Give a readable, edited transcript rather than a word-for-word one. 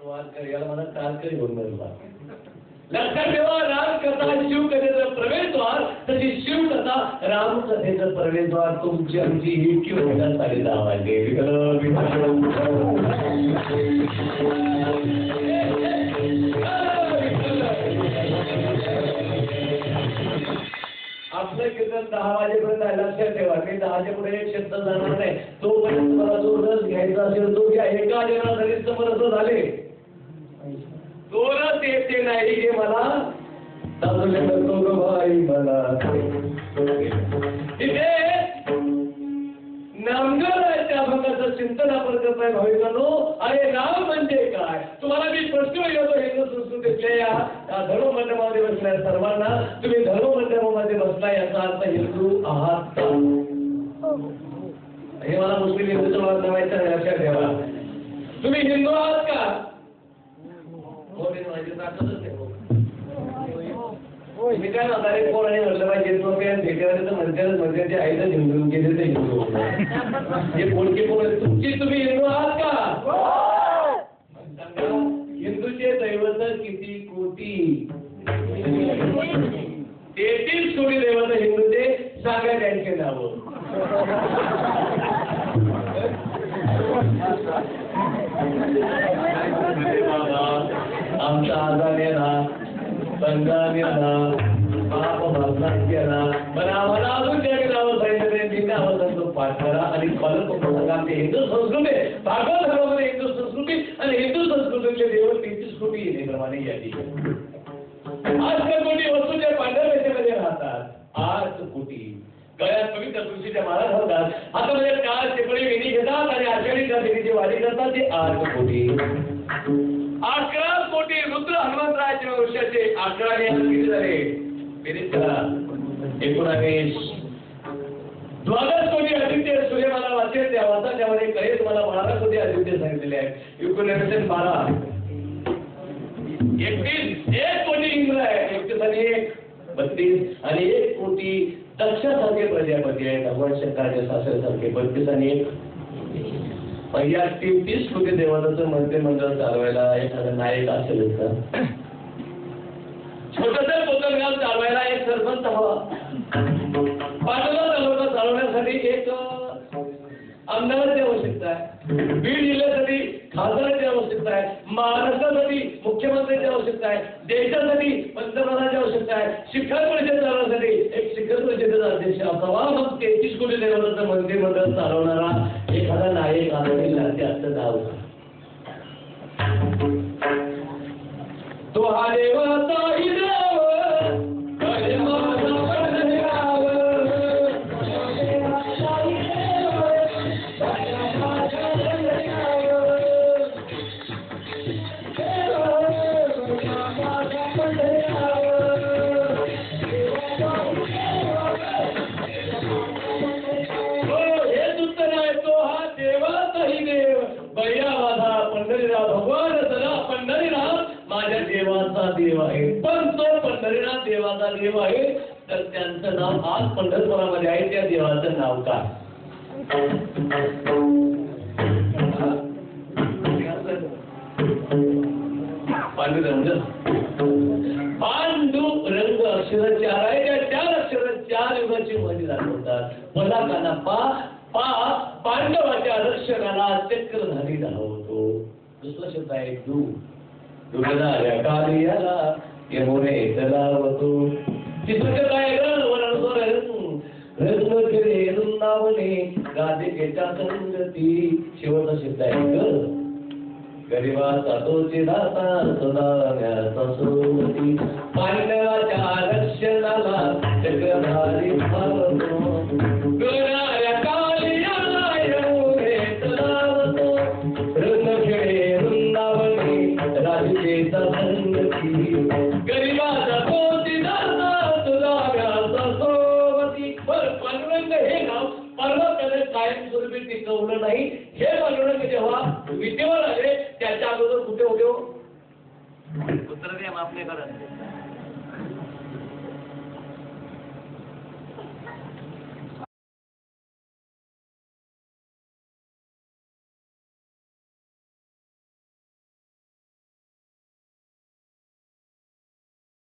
याला मला तारकरी होऊन लक्षात ठेवा, रामकथा शिवकथेचं प्रवेशद्वार तशी शिवकथा रामकथेचं प्रवेशद्वार तुमची आमची ही किंवा साडे 10 वाजले. आपलं कीर्तन 10 वाजेपर्यंत आहे. लक्षात ठेवा, मी 10च्या पुढे एक शब्द जाणार नाही. तोपर्यंत मला जो रस घ्यायचा असेल तो घ्या. एका जनाधारी समर्थ झाले तो रस येते नाही हे मला इथे नामदेवाच्या अभंगाचं चिंतन आपण करताय भाविकांनो. अरे राम म्हणजे काय, तुम्हाला मी प्रश्न विचारतो. हिंदू संस्कृतीतल्या या धर्म मंडपामध्ये बसलाय सर्वांना, तुम्ही धर्म मंडपामध्ये बसलाय याचा अर्थ हिंदू आहात का? हे मला मुस्लिम हिंदूचं मला जमायचं नाही. लक्षात ठेवा, तुम्ही हिंदू आहात का? मी काय म्हणता रे, कोण आणि म्हटलं पाहिजे भेटेवाले तर म्हणते आहे तर हिंदू गेले तर हिंदू हे बोलके कोण तुमची, तुम्ही हिंदू आहात का? हिंदूचे दैवत किती कोटी? 33 कोटी दैवत हिंदूचे. सांगा त्यांचे नाव. आमचा आजाने ना संघाने ना पाप भावनाचे ना पण आम्हाला अजून त्या नावं सांगितलं ते नावं सांगतो पाठ करा आणि फलक आमची हिंदू संस्कृती भागवत धर्मामध्ये हिंदू संस्कृती आणि हिंदू संस्कृतीतले देव 33 कोटी येण्याप्रमाणे यादी. 8 कोटी वस्तूच्या पांढऱ्या रेषेमध्ये राहतात. 8 कोटी गळ्यात पवित्र तुळशीच्या माळा घालतात. हातामध्ये काळ शेपडी वेणी घेतात आणि आषाढीच्या देवीची वारी करतात. ते 8 कोटी. 11 कोटी रुद्र हनुमंतरायाच्या वर्षाचे 11 किती झाले? 19. 12 कोटी आदित्य सूर्यमाला वाचेल त्या वाचाच्यामध्ये काही तुम्हाला 12 कोटी आदित्य सांगितलेले आहेत. 12 31 1 कोटी इंद्र आहे. 31 आणि 1 32 आणि 1 कोटी दक्षासारखे प्रजापती आहेत. भगवान शंकराच्या सासऱ्यासारखे 32 आणि 1 या 33 कोटी देवतांचं मंत्रिमंडळ चालवायला एखादा नायक असेल का? छोटंसं कोकणगाव चालवायला एक सरपंच हवा. पाटोदा तालुका चालवण्यासाठी एक आमदाराची आवश्यकता आहे. बीड जिल्ह्यासाठी खासदाराची आवश्यकता आहे. महाराष्ट्रासाठी मुख्यमंत्र्याची आवश्यकता आहे. देशासाठी पंतप्रधानाची आवश्यकता आहे. शिखर परिषद चालवण्यासाठी एक शिखर परिषदेचा अध्यक्ष असावा. मग 33 कोटी देवतांचं मंत्रिमंडळ चालवणारा एखादा नायक आढळेल ते असं नाव. तो हा देवाचा देवाचा देव आहे. पण तो पंढरीनाथ देवाचा देव आहे तर त्यांचं नाव आज पंढरपुरामध्ये आहे. त्या देवाचं नाव काय? पांडुरंग. पांडुरंग अक्षर 4 आहे. त्या 4 अक्षर 4 युगाची मध्ये दाखवतात. पलाकाना पा पांडवाच्या रक्षणाला चक्रधारी धावतो. दुसरा शब्द आहे दू. दुर्गणाऱ्या कार्याला यमुने तलावतो. तिसरं काय वृंदावने राधिकेच्या संगती. शेवटचा शब्द आहे गरिबाचा तोची दाता सदाण्याचा सोबती. पांडवाच्या रक्षणाला चक्रधारी धावतो. दुर्गणाऱ्या कार्याला यमुने तलावतो. रत्नखेडे वृंदावने राधिकेचा संगती. गरिबाचा तोची दाता सदाण्याचा सोबती. पांडुरंग हे नाव परमात्म्याने कायमस्वरूपी टिकवलं नाही. हे पांडुरंग जेव्हा विटेवर आले त्याच्या अगोदर कुठे होते? उत्तर द्या, माफ नाही करत.